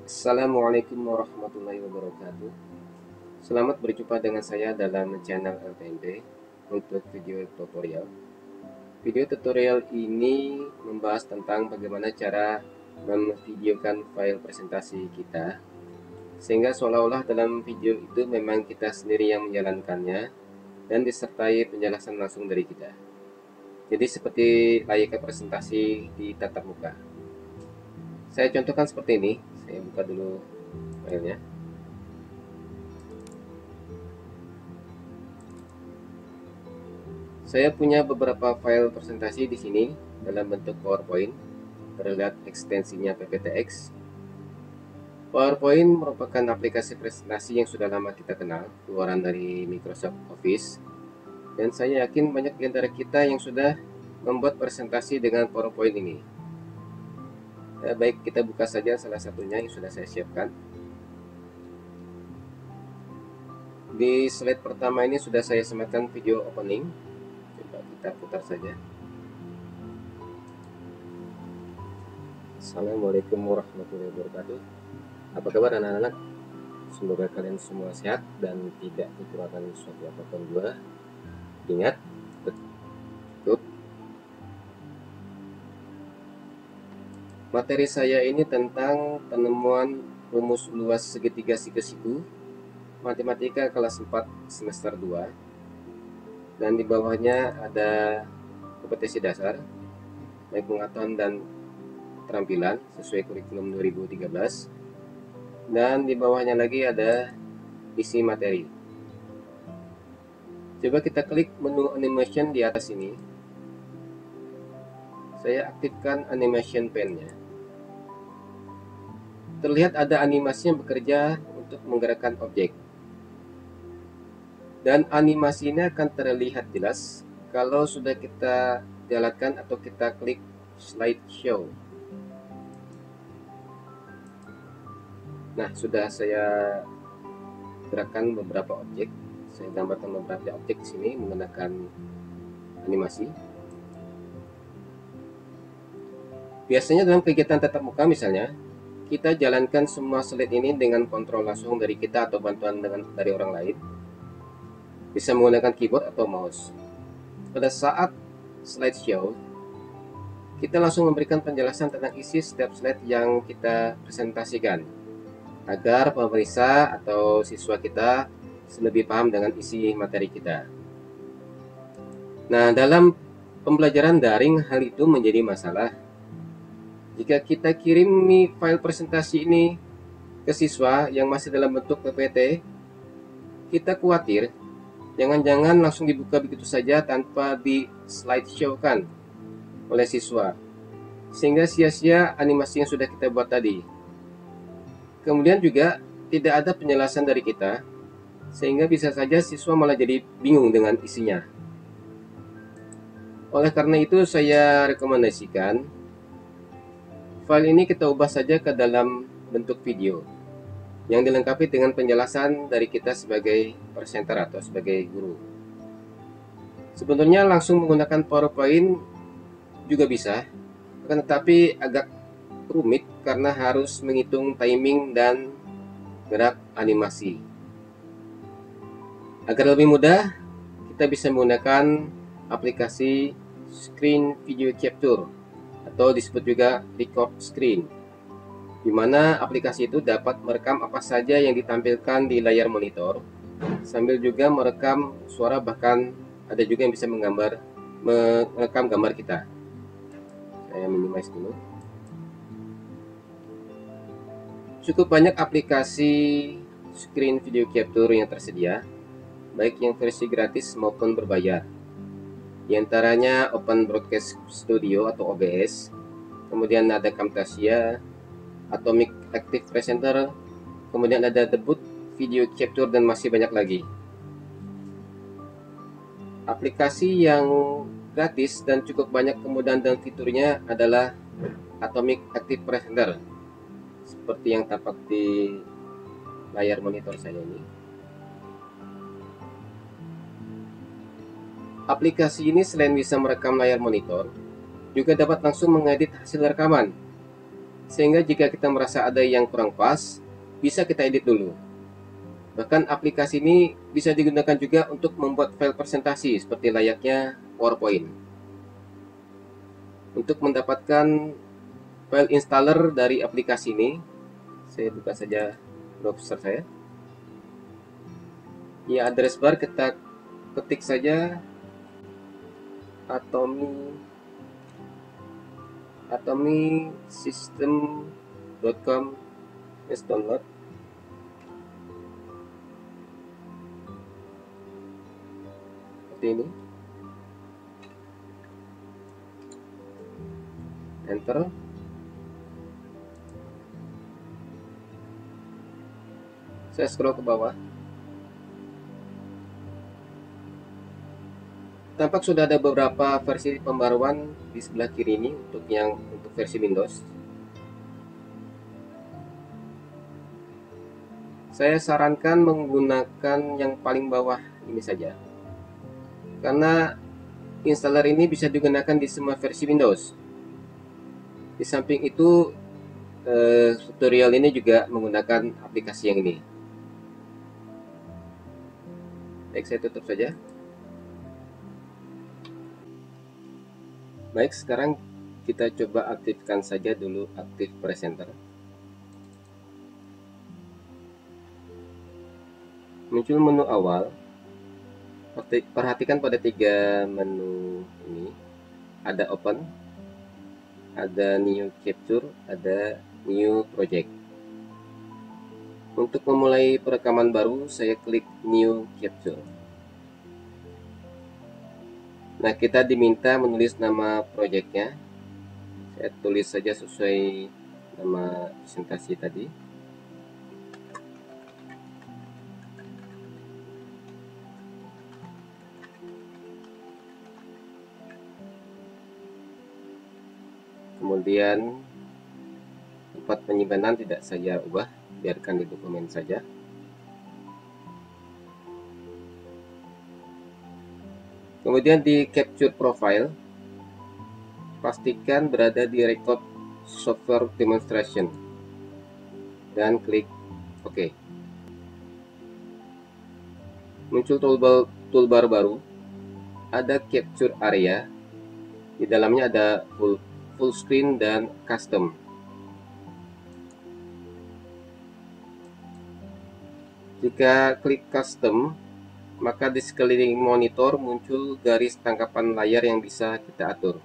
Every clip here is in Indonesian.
Assalamualaikum warahmatullahi wabarakatuh. Selamat berjumpa dengan saya dalam channel LTMB untuk video tutorial. Video tutorial ini membahas tentang bagaimana cara memvideokan file presentasi kita, sehingga seolah-olah dalam video itu memang kita sendiri yang menjalankannya dan disertai penjelasan langsung dari kita. Jadi seperti layaknya presentasi di tatap muka. Saya contohkan seperti ini. Saya buka dulu filenya. Saya punya beberapa file presentasi di sini dalam bentuk PowerPoint. Terlihat ekstensinya PPTX. PowerPoint merupakan aplikasi presentasi yang sudah lama kita kenal, keluaran dari Microsoft Office. Dan saya yakin banyak di antara kita yang sudah membuat presentasi dengan PowerPoint ini. Baik, kita buka saja salah satunya yang sudah saya siapkan. Di slide pertama ini sudah saya sematkan video opening. Coba kita putar saja. Assalamualaikum warahmatullahi wabarakatuh. Apa kabar anak-anak? Semoga kalian semua sehat dan tidak kekurangan suatu apapun juga. Ingat, tutup. Materi saya ini tentang penemuan rumus luas segitiga siku-siku matematika kelas 4 semester 2, dan di bawahnya ada kompetensi dasar baik pengetahuan dan keterampilan sesuai kurikulum 2013, dan di bawahnya lagi ada isi materi. Coba kita klik menu animation di atas ini. Saya aktifkan animation pen-nya. Terlihat ada animasi yang bekerja untuk menggerakkan objek. Dan animasi ini akan terlihat jelas kalau sudah kita jalankan atau kita klik slideshow. Nah, sudah saya gerakkan beberapa objek. Saya gambarkan beberapa objek di sini menggunakan animasi. Biasanya dalam kegiatan tatap muka misalnya, kita jalankan semua slide ini dengan kontrol langsung dari kita atau bantuan dari orang lain. Bisa menggunakan keyboard atau mouse. Pada saat slideshow, kita langsung memberikan penjelasan tentang isi setiap slide yang kita presentasikan, agar pemirsa atau siswa kita lebih paham dengan isi materi kita. Nah, dalam pembelajaran daring hal itu menjadi masalah. Jika kita kirimi file presentasi ini ke siswa yang masih dalam bentuk PPT, kita khawatir jangan-jangan langsung dibuka begitu saja tanpa di slideshow-kan oleh siswa, sehingga sia-sia animasi yang sudah kita buat tadi. Kemudian juga tidak ada penjelasan dari kita, sehingga bisa saja siswa malah jadi bingung dengan isinya. Oleh karena itu saya rekomendasikan file ini kita ubah saja ke dalam bentuk video yang dilengkapi dengan penjelasan dari kita sebagai presenter atau sebagai guru. Sebenarnya langsung menggunakan PowerPoint juga bisa, akan tetapi agak rumit karena harus menghitung timing dan gerak animasi. Agar lebih mudah, kita bisa menggunakan aplikasi Screen Video Capture atau disebut juga record screen, di mana aplikasi itu dapat merekam apa saja yang ditampilkan di layar monitor, sambil juga merekam suara, bahkan ada juga yang bisa merekam gambar kita. Saya minimize dulu. Cukup banyak aplikasi screen video capture yang tersedia, baik yang versi gratis maupun berbayar. Di antaranya Open Broadcast Studio atau OBS, kemudian ada Camtasia, Atomic Active Presenter, kemudian ada Debut Video Capture, dan masih banyak lagi. Aplikasi yang gratis dan cukup banyak kemudahan dan fiturnya adalah Atomic Active Presenter, seperti yang tampak di layar monitor saya ini. Aplikasi ini selain bisa merekam layar monitor, juga dapat langsung mengedit hasil rekaman. Sehingga jika kita merasa ada yang kurang pas, bisa kita edit dulu. Bahkan aplikasi ini bisa digunakan juga untuk membuat file presentasi seperti layaknya PowerPoint. Untuk mendapatkan file installer dari aplikasi ini, saya buka saja browser saya. Di address bar kita ketik saja atomisystem.com download. Seperti ini. Enter. Saya scroll ke bawah. Tampak sudah ada beberapa versi pembaruan di sebelah kiri ini untuk versi Windows. Saya sarankan menggunakan yang paling bawah ini saja, karena installer ini bisa digunakan di semua versi Windows. Di samping itu, tutorial ini juga menggunakan aplikasi yang ini. Baik, saya tutup saja. Baik, sekarang kita coba aktifkan saja dulu Active Presenter. Muncul menu awal. Perhatikan pada 3 menu ini. Ada Open, ada New Capture, ada New Project. Untuk memulai perekaman baru, saya klik New Capture. Nah, kita diminta menulis nama proyeknya. Saya tulis saja sesuai nama presentasi tadi. Kemudian tempat penyimpanan tidak saya ubah, biarkan di dokumen saja. Kemudian di Capture Profile, pastikan berada di Record Software Demonstration dan klik OK. Muncul toolbar baru, ada Capture Area, di dalamnya ada full screen dan custom. Jika klik custom, maka di sekeliling monitor muncul garis tangkapan layar yang bisa kita atur.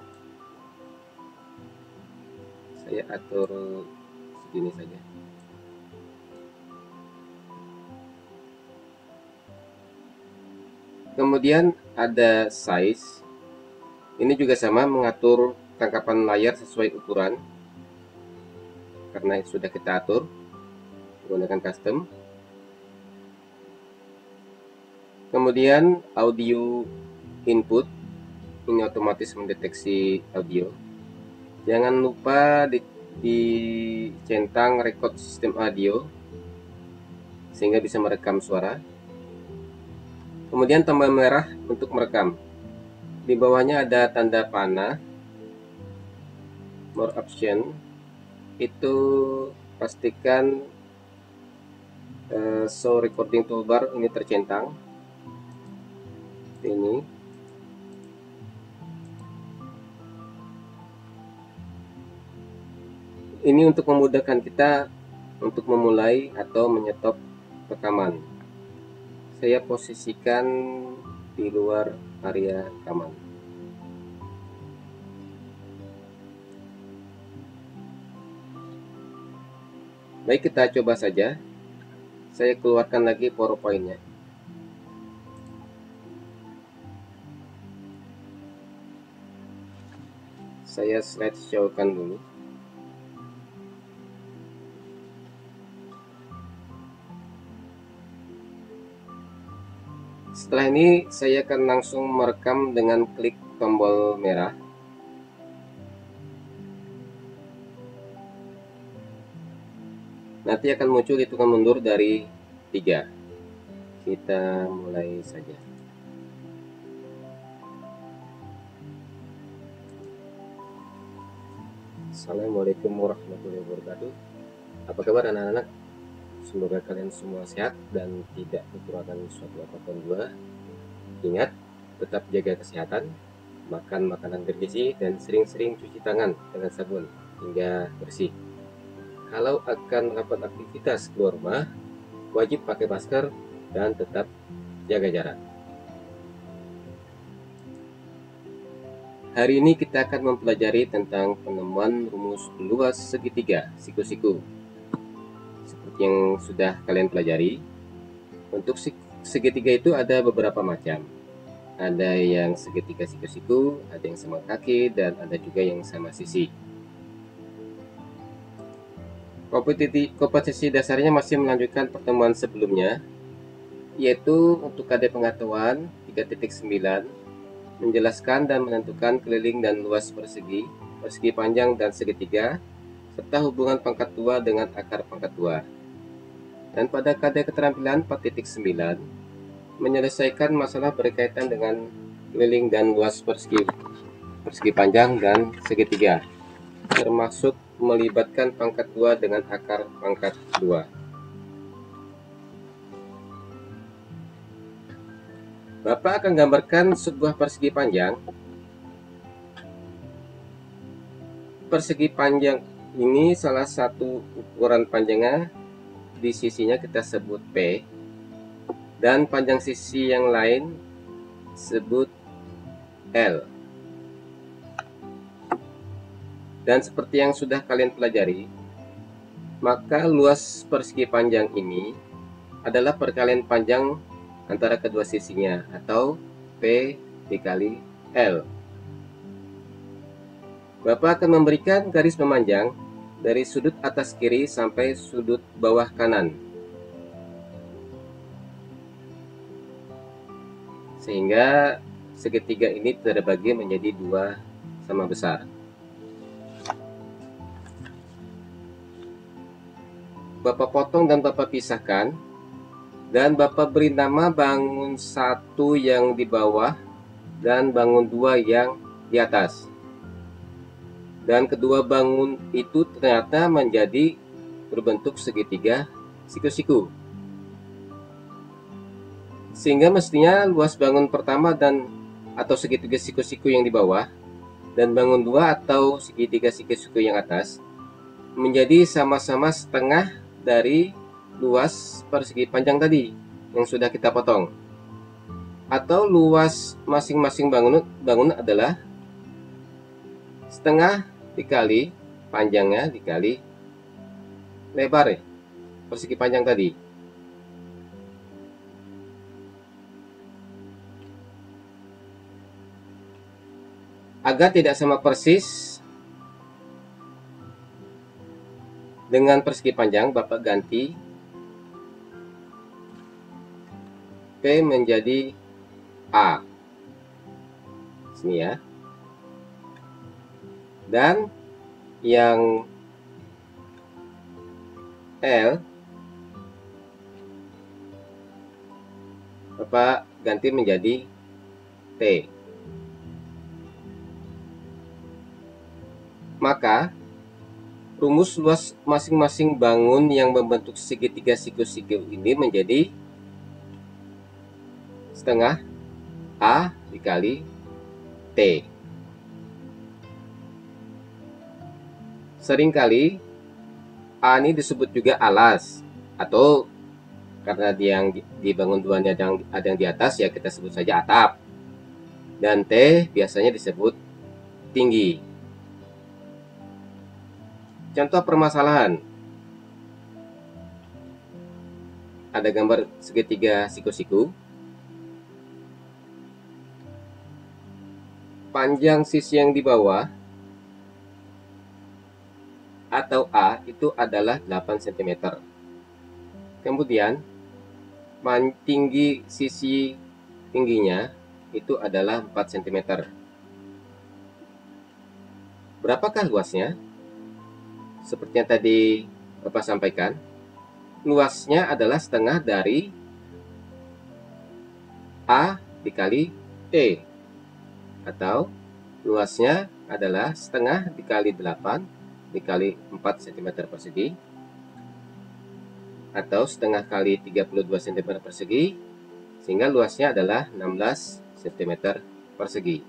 Saya atur segini saja. Kemudian ada size. Ini juga sama, mengatur tangkapan layar sesuai ukuran. Karena sudah kita atur menggunakan custom. Kemudian audio input, ini otomatis mendeteksi audio. Jangan lupa dicentang record sistem audio sehingga bisa merekam suara. Kemudian tombol merah untuk merekam. Di bawahnya ada tanda panah, more option. Itu pastikan show recording toolbar ini tercentang. Ini untuk memudahkan kita untuk memulai atau menyetop rekaman. Saya posisikan di luar area rekaman. Baik, kita coba saja. Saya keluarkan lagi PowerPoint-nya. Saya slideshow-kan dulu. Setelah ini saya akan langsung merekam dengan klik tombol merah. Nanti akan muncul hitungan mundur dari 3. Kita mulai saja. Assalamualaikum warahmatullahi wabarakatuh. Apa kabar anak-anak? Semoga kalian semua sehat dan tidak kekurangan suatu apapun juga. Ingat, tetap jaga kesehatan, makan makanan bergizi, dan sering-sering cuci tangan dengan sabun hingga bersih. Kalau akan melakukan aktivitas keluar rumah, wajib pakai masker dan tetap jaga jarak. Hari ini kita akan mempelajari tentang penemuan rumus luas segitiga siku-siku. Seperti yang sudah kalian pelajari, untuk segitiga itu ada beberapa macam. Ada yang segitiga siku-siku, ada yang sama kaki, dan ada juga yang sama sisi. Komposisi dasarnya masih melanjutkan pertemuan sebelumnya, yaitu untuk KD pengetahuan 3.9 menjelaskan dan menentukan keliling dan luas persegi panjang dan segitiga, serta hubungan pangkat 2 dengan akar pangkat 2. Dan pada KD keterampilan 4.9 menyelesaikan masalah berkaitan dengan keliling dan luas persegi panjang dan segitiga, termasuk melibatkan pangkat 2 dengan akar pangkat 2. Bapak akan gambarkan sebuah persegi panjang. Persegi panjang ini salah satu ukuran panjangnya di sisinya kita sebut P, dan panjang sisi yang lain sebut L. Dan seperti yang sudah kalian pelajari, maka luas persegi panjang ini adalah perkalian panjang antara kedua sisinya, atau P dikali L. Bapak akan memberikan garis memanjang dari sudut atas kiri sampai sudut bawah kanan, sehingga segitiga ini terbagi menjadi dua sama besar. Bapak potong dan Bapak pisahkan, dan Bapak beri nama bangun 1 yang di bawah dan bangun 2 yang di atas. Dan kedua bangun itu ternyata menjadi berbentuk segitiga siku-siku. Sehingga mestinya luas bangun pertama atau segitiga siku-siku yang di bawah dan bangun 2 atau segitiga siku-siku yang atas menjadi sama-sama setengah dari luas persegi panjang tadi yang sudah kita potong. Atau luas masing-masing bangun adalah setengah dikali panjangnya dikali lebar persegi panjang tadi. Agar tidak sama persis dengan persegi panjang, Bapak ganti P menjadi A. Sini ya. Dan yang L Bapak ganti menjadi T. Maka rumus luas masing-masing bangun yang membentuk segitiga siku-siku ini menjadi setengah A dikali T. Seringkali A ini disebut juga alas, atau karena yang di bangun 2-nya ada yang di atas, ya kita sebut saja atap. Dan T biasanya disebut tinggi. Contoh permasalahan. Ada gambar segitiga siku-siku. Panjang sisi yang di bawah atau A itu adalah 8 cm. Kemudian tinggi sisi tingginya itu adalah 4 cm. Berapakah luasnya? Seperti yang tadi Bapak sampaikan, luasnya adalah setengah dari A dikali T, atau luasnya adalah setengah dikali 8 dikali 4 cm persegi, atau setengah kali 32 cm persegi, sehingga luasnya adalah 16 cm persegi.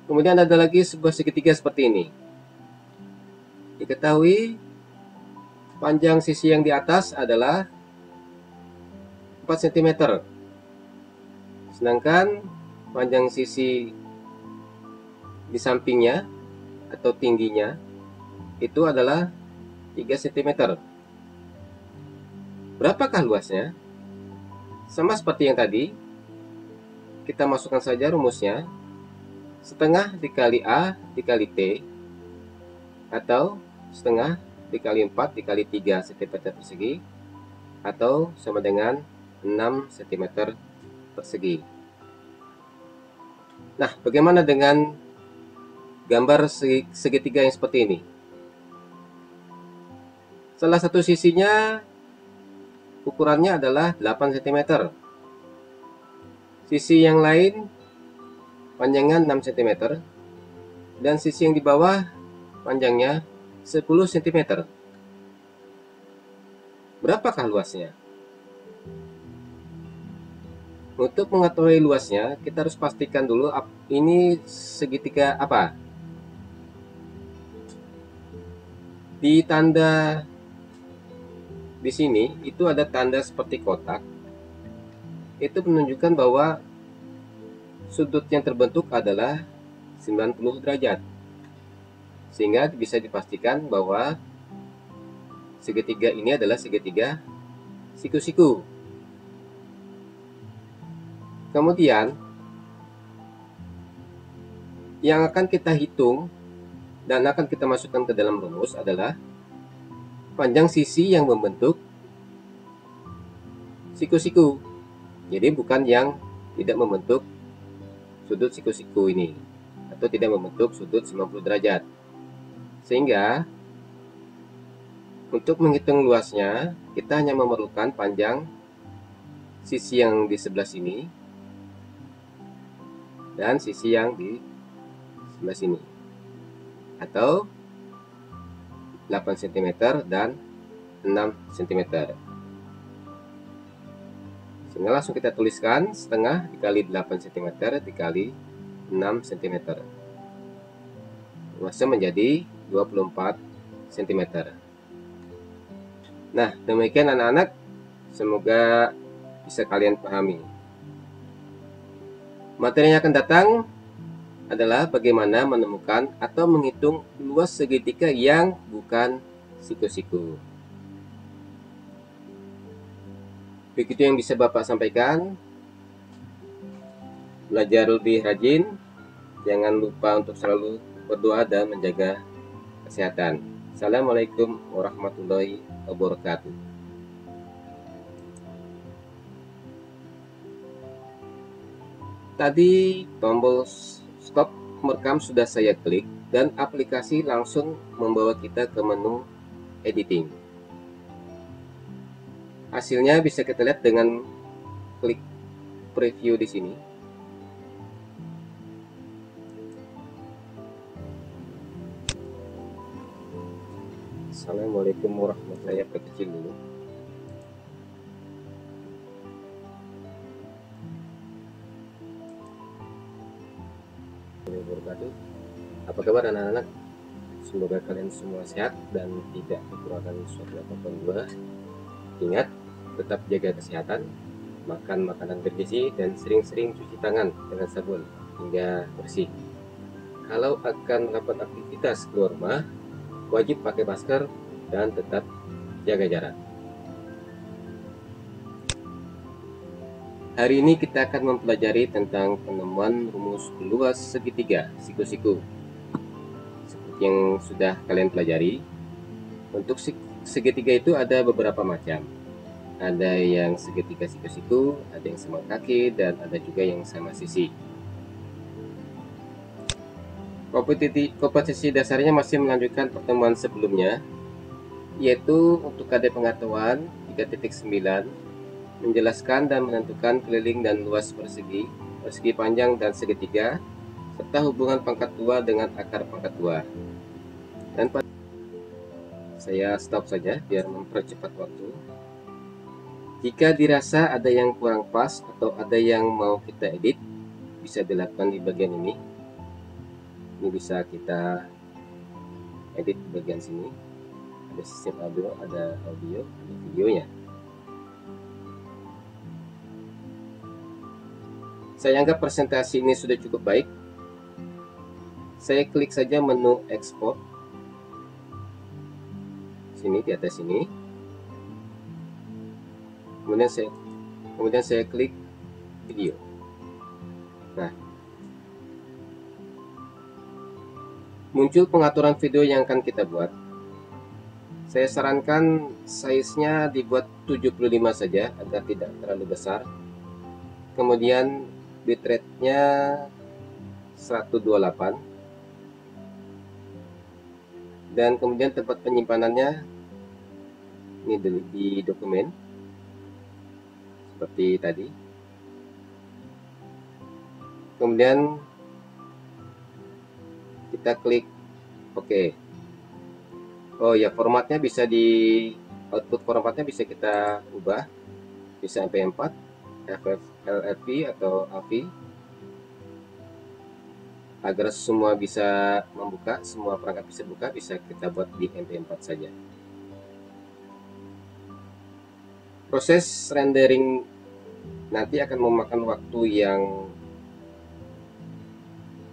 Kemudian ada lagi sebuah segitiga seperti ini. Diketahui panjang sisi yang di atas adalah 4 cm, sedangkan panjang sisi di sampingnya atau tingginya itu adalah 3 cm. Berapakah luasnya? Sama seperti yang tadi, kita masukkan saja rumusnya, setengah dikali A dikali T, atau setengah dikali 4 dikali 3 cm persegi, atau sama dengan 6 cm persegi. Nah, bagaimana dengan gambar segitiga yang seperti ini? Salah satu sisinya ukurannya adalah 8 cm. Sisi yang lain panjangnya 6 cm. Dan sisi yang di bawah panjangnya 10 cm. Berapakah luasnya? Untuk mengetahui luasnya, kita harus pastikan dulu ini segitiga apa. Di tanda di sini itu ada tanda seperti kotak. Itu menunjukkan bahwa sudut yang terbentuk adalah 90 derajat. Sehingga bisa dipastikan bahwa segitiga ini adalah segitiga siku-siku. Kemudian yang akan kita hitung dan akan kita masukkan ke dalam rumus adalah panjang sisi yang membentuk siku-siku. Jadi bukan yang tidak membentuk sudut siku-siku ini, atau tidak membentuk sudut 90 derajat. Sehingga untuk menghitung luasnya, kita hanya memerlukan panjang sisi yang di sebelah sini dan sisi yang di sebelah sini, atau 8 cm dan 6 cm. Sehingga langsung kita tuliskan setengah dikali 8 cm dikali 6 cm. Luasnya menjadi 24 cm. Nah, demikian anak-anak, semoga bisa kalian pahami. Materi yang akan datang adalah bagaimana menemukan atau menghitung luas segitiga yang bukan siku-siku. Begitu yang bisa Bapak sampaikan. Belajar lebih rajin. Jangan lupa untuk selalu berdoa dan menjaga kesehatan. Assalamualaikum warahmatullahi wabarakatuh. Tadi tombol stop merekam sudah saya klik dan aplikasi langsung membawa kita ke menu editing. Hasilnya bisa kita lihat dengan klik preview di sini. Assalamualaikum warahmatullahi wabarakatuh. Apa kabar anak-anak? Semoga kalian semua sehat dan tidak kekurangan suatu apapun juga. Ingat, tetap jaga kesehatan, makan makanan bergizi, dan sering-sering cuci tangan dengan sabun hingga bersih. Kalau akan melakukan aktivitas keluar rumah, wajib pakai masker dan tetap jaga jarak. Hari ini kita akan mempelajari tentang penemuan rumus luas segitiga siku-siku. Seperti yang sudah kalian pelajari, untuk segitiga itu ada beberapa macam. Ada yang segitiga siku-siku, ada yang sama kaki, dan ada juga yang sama sisi. Komposisi dasarnya masih melanjutkan pertemuan sebelumnya, yaitu untuk KD pengetahuan 3.9, menjelaskan dan menentukan keliling dan luas persegi panjang dan segitiga, serta hubungan pangkat 2 dengan akar pangkat 2. Dan saya stop saja biar mempercepat waktu. Jika dirasa ada yang kurang pas atau ada yang mau kita edit, bisa dilakukan di bagian ini. Ini bisa kita edit di bagian sini. Ada sistem audio, ada videonya. Saya anggap presentasi ini sudah cukup baik. Saya klik saja menu ekspor. Sini di atas sini. Kemudian saya klik video. Nah, muncul pengaturan video yang akan kita buat. Saya sarankan size-nya dibuat 75 saja agar tidak terlalu besar. Kemudian bitrate-nya 128. Dan kemudian tempat penyimpanannya ini di dokumen seperti tadi. Kemudian kita klik OK. Oh ya, formatnya bisa output formatnya bisa kita ubah, bisa MP4, LFP atau AVI. Agar semua bisa membuka, semua perangkat bisa buka, bisa kita buat di MP4 saja. Proses rendering nanti akan memakan waktu yang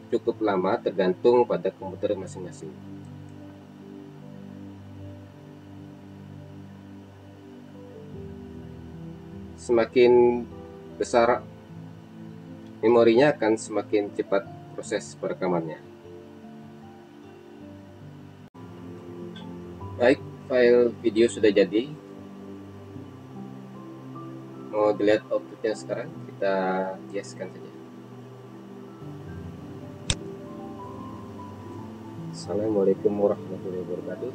cukup lama tergantung pada komputer masing-masing. Semakin besar memorinya akan semakin cepat proses perekamannya. Baik, file video sudah jadi. Mau dilihat outputnya sekarang? Kita yes-kan saja. Assalamualaikum warahmatullahi wabarakatuh.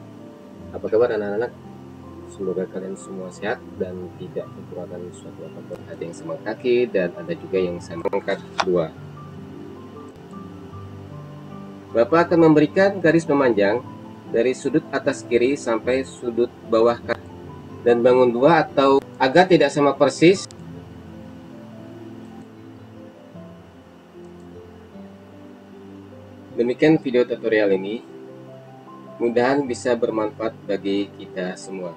Apa kabar anak-anak? Semoga kalian semua sehat dan tidak kekurangan suatu apapun. Ada yang sama kaki dan ada juga yang sama angkat 2. Bapak akan memberikan garis memanjang dari sudut atas kiri sampai sudut bawah kanan dan bangun 2 atau agar tidak sama persis. Demikian video tutorial ini. Mudah-mudahan bisa bermanfaat bagi kita semua.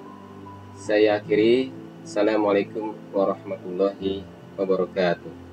Saya akhiri. Assalamualaikum warahmatullahi wabarakatuh.